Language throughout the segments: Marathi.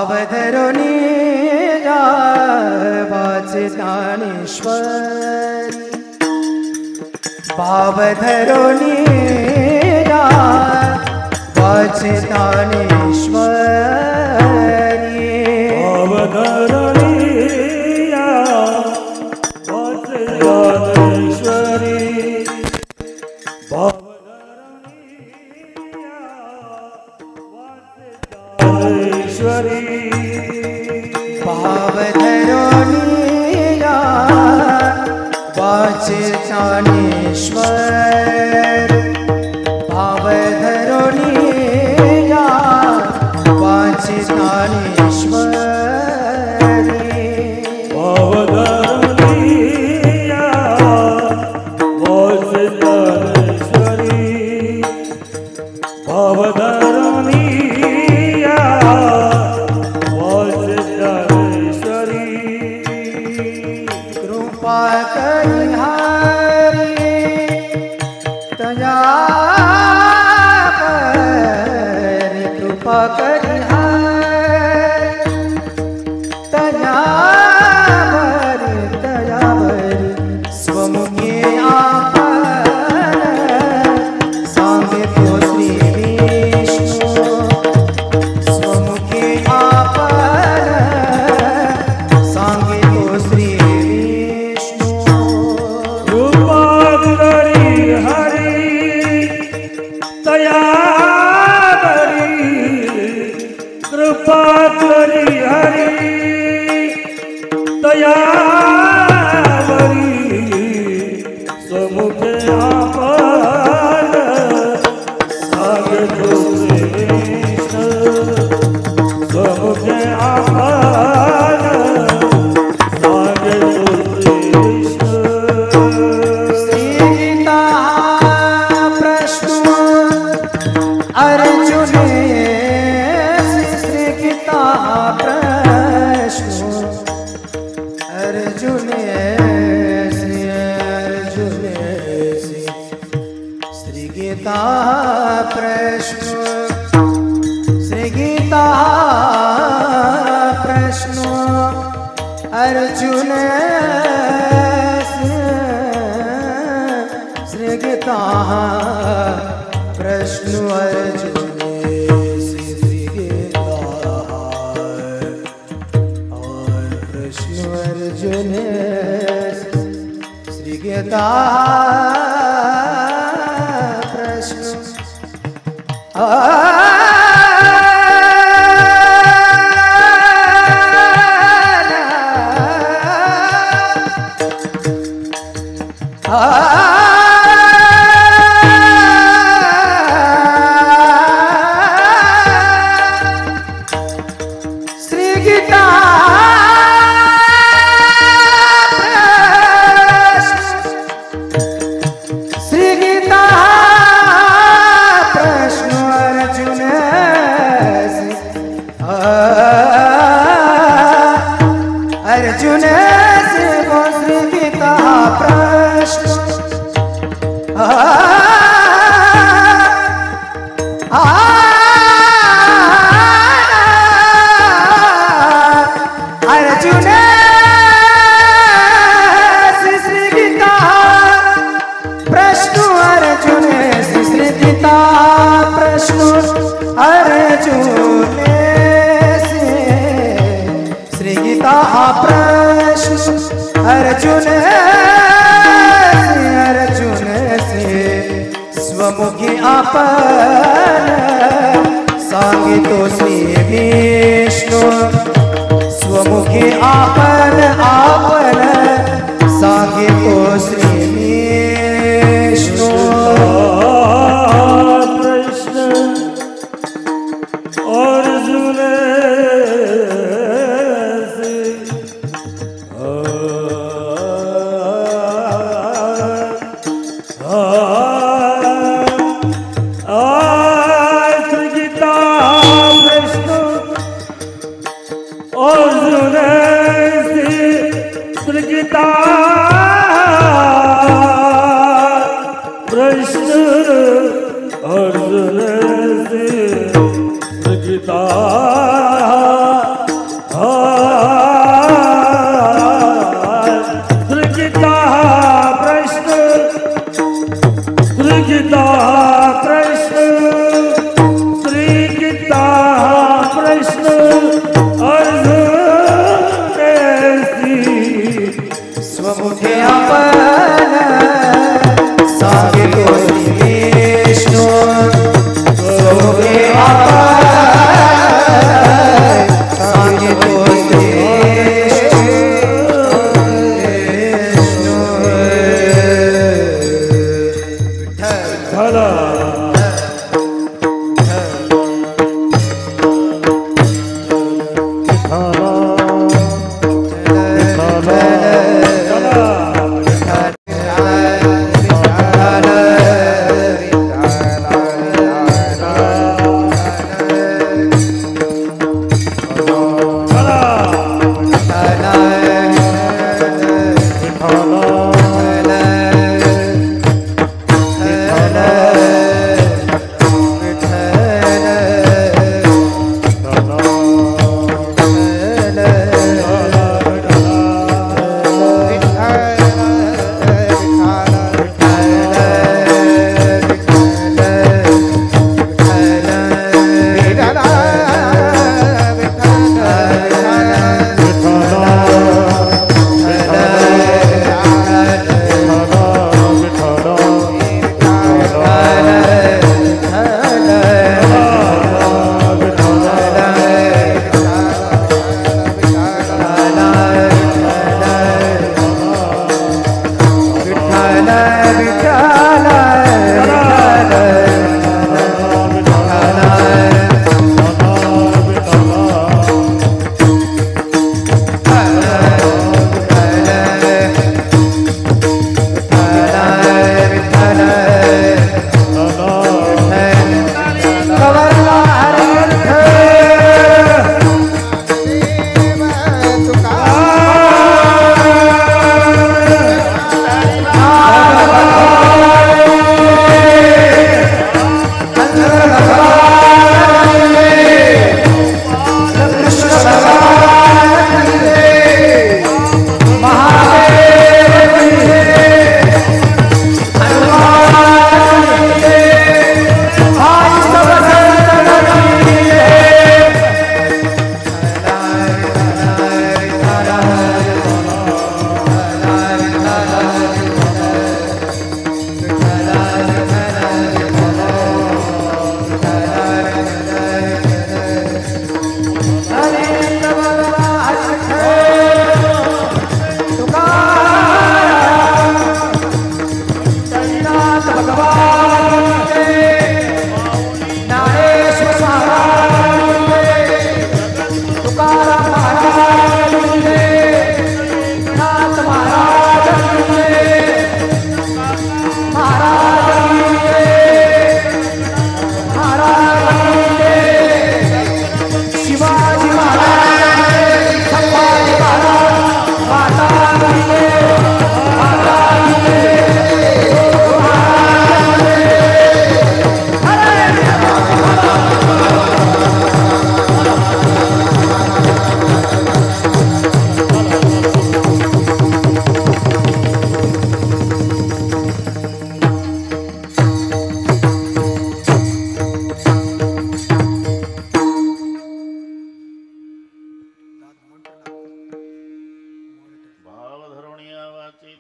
भावधरुनी वाचे ज्ञानेश्वरी भावधरुनी वाचे ज्ञानेश्वरी भावधरुनी वाचे ज्ञानेश्वरी भावधरुनिया वाचे ज्ञानेश्वर भावधरुनिया वाचे ज्ञानेश्वरी भावधरुनिया वाचे ज्ञानेश्वरी भावधरुनिया कृपा करी हरी तया परी कृपा करी हरी तया बरी स्वमुखे आपण सांगे तो श्री विष्णु स्वमुखे आपण सांगे तो श्री कृपा करी हरी दया बरी समुखे आपण सांगे तो श्री विष्णु समुखे आपण सांगे तो श्री विष्णु श्री गीता प्रश्न अर्जुन अर्जुन श्री गीता प्रश्न श्री गीता प्रश्न अर्जुन श्री गीता प्रश्न अर्जुन अर्जुन श्री गीता प्रश्न श्री गीता अर्जुन से वो श्री गीता प्रश्न अर्जुन से श्री गीता प्रश्न अर्जुन से श्री गीता प्रश्न अर्जुन गीता प्रश्न अर्जुन से स्वमुखी आपण सांगे तो श्री विष्णु स्वमुखी आपण सांगे तो श्री विष्णु कृष्ण अर्जुन अर्जुन से गीता गीता प्रश्न श्री गीता प्रश्न अर्जुन स्वमुखे आपण सांगितो श्री विष्णू स्वमुखे आपण सांगितो श्री विष्णू झाला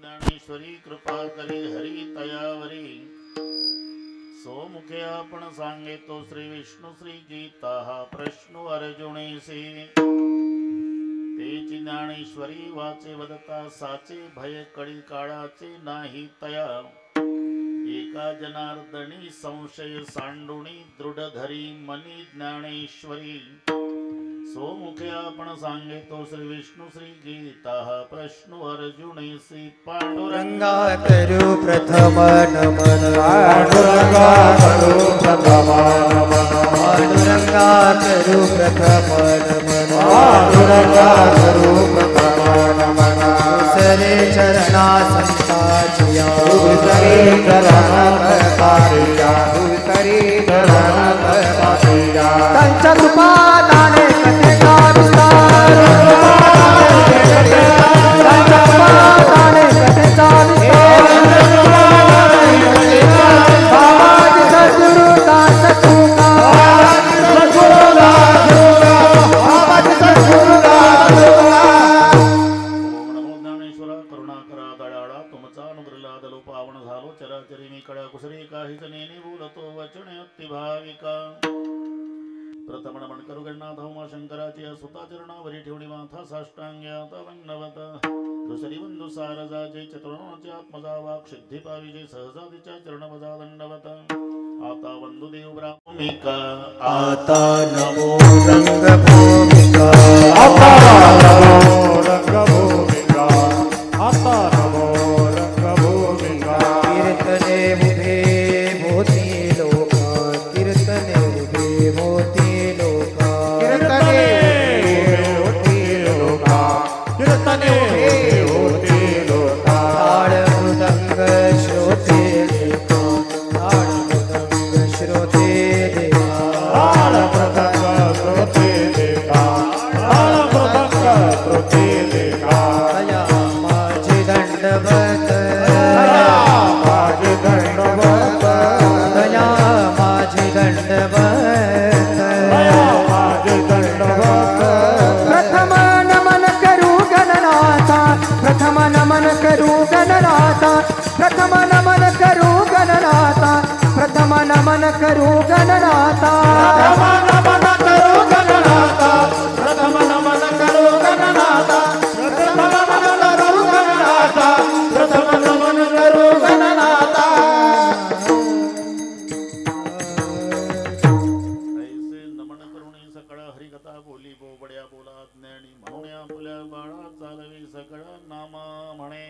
ज्ञानेश्वरी कृपा करी हरी तयावरी सोमुखे आपण सांगे तो श्री विष्णु श्री गीता हा प्रश्न अर्जुनेसी तेची ज्ञानेश्वरी वाचे वदता साचे भय कळी काळाचे नाही तया एका जनार्दनी संशय सांडुणी दृढ धरी मनी ज्ञानेश्वरी सोमुखे आपण सांगे तो श्री विष्णु श्री गीता हा प्रश्न अर्जुनेसी पांडुरंगा करू प्रथम नमन पांडुरंगा करू प्रथम नमन पांडुरंगा करू प्रथम नमन पांडुरंगा करू प्रथम नमन दुसरे चरणा संताजिया दुसरे चरण पारिया दुसरे चरण पारिया त्यांच्या तुपादाने कथेचा विस्तार त्यांच्या तुपादाने कथेचा विस्तार सहचरी मी कडा कुसरी काहीच नेने बोलतो वचने अति भाविका प्रथम नमन करू गणनाथ उमा शंकराची सुता चरणावरी ठेवणी माथा साष्टांग्यात वन्नवत दुसरी बंधू सारजाचे चतुर्णाचे आत्मजा वाक सिद्धी पाविजे सहजातीच्या चरणवजा दंडवत आता बंधू देव ब्राह्मिका आता नमो रंगभूमिका आता नमो रंगभूमिका आता नमो रंगभूमिका कीर्तने उभे मोती लोका कीर्तने उभे मोती लोका कीर्तने होती लोका कीर्तने होती लोका ताळ मृदंग श्रोते देवा ताळ मृदंग श्रोते देवा ताळ मृदंग श्रोते देवा ताळ मृदंग श्रोते देवा दया माझी दंडवत दया माझे दंडवत दया माझी दंडवत दया माझे दंडवत प्रथम नमन करू गणनाथा प्रथम नमन करू गणनाथा प्रथम नमन करू गणनाथा प्रथम नमन करू गणनाथा प्रथम नमन करू गणनाथा प्रथम नमन करू गणनाथा प्रथम नमन करू गणनाथा प्रथम नमन करू गणनाथा ऐसे नमन करुणी सकळ हरिकथा बोली बोबड्या बोला ज्ञानी म्हणून आपल्या बाळा चालवी सकळ नामा म्हणे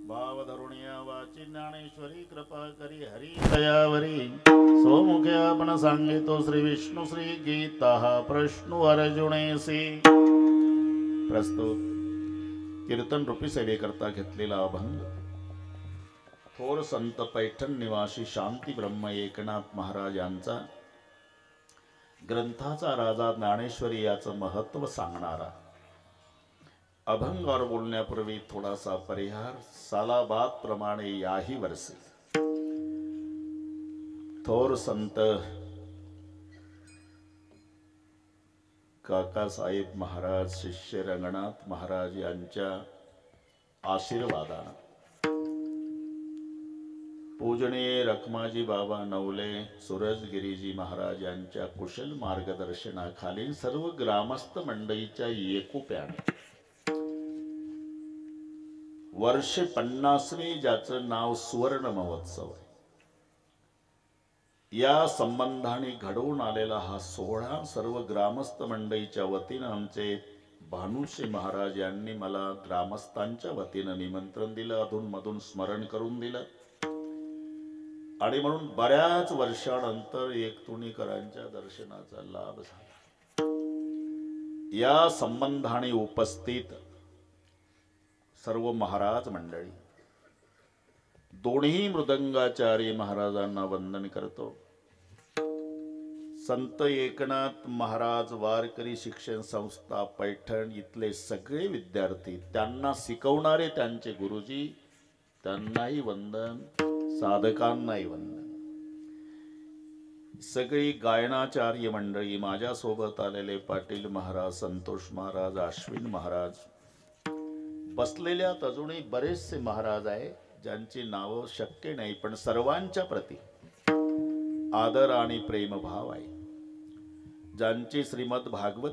भाव धरुणिया वाची ज्ञानेश्वरी कृपा करी हरी दयावरी सोमुखे आपण सांगितो श्री विष्णू श्री गीता प्रश्न अर्जुनेसी प्रस्तुत कीर्तन रूपी सेवेकरता घेतलेला अभंग थोर संत पैठण निवासी शांती ब्रह्म एकनाथ महाराज यांचा ग्रंथाचा राजा ज्ञानेश्वरी याचं महत्व सांगणारा अभंगावर बोलण्यापूर्वी थोडासा परिहार सालाबाद प्रमाणे याही वर्षी थोर संत काकासाहेब महाराज शिष्य रंगनाथ महाराज यांच्या आशीर्वादानं पूजनीय रखमाजी बाबा नवले सूरजगिरीजी महाराज यांच्या कुशल मार्गदर्शनाखाली सर्व ग्रामस्थ मंडळीच्या एकोप्याने वर्ष 50वे ज्याचं नाव सुवर्ण महोत्सव आहे या संबंधाने घडवून आलेला हा सोहळा सर्व ग्रामस्थ मंडळीच्या वतीनं आमचे भानुशे महाराज यांनी मला ग्रामस्थांच्या वतीनं निमंत्रण दिलं अधूनमधून स्मरण करून दिलं आणि म्हणून बऱ्याच वर्षानंतर एकतुणीकरांच्या दर्शनाचा लाभ झाला या संबंधाने उपस्थित सर्व महाराज मंडळी दोन्ही मृदंगाचार्य महाराजांना वंदन करतो संत एकनाथ महाराज वारकरी शिक्षण संस्था पैठण इथले सगळे विद्यार्थी त्यांना शिकवणारे त्यांचे गुरुजी त्यांनाही वंदन साधकांनाही वंदन सगळी गायनाचार्य मंडळी माझ्या सोबत आलेले पाटील महाराज संतोष महाराज अश्विन महाराज बसलेल्यात अजूनही बरेचसे महाराज आहे ज्यांची नावं शक्य नाही पण सर्वांच्या प्रती आदर आणि प्रेमभाव आहे ज्यांची श्रीमद भागवत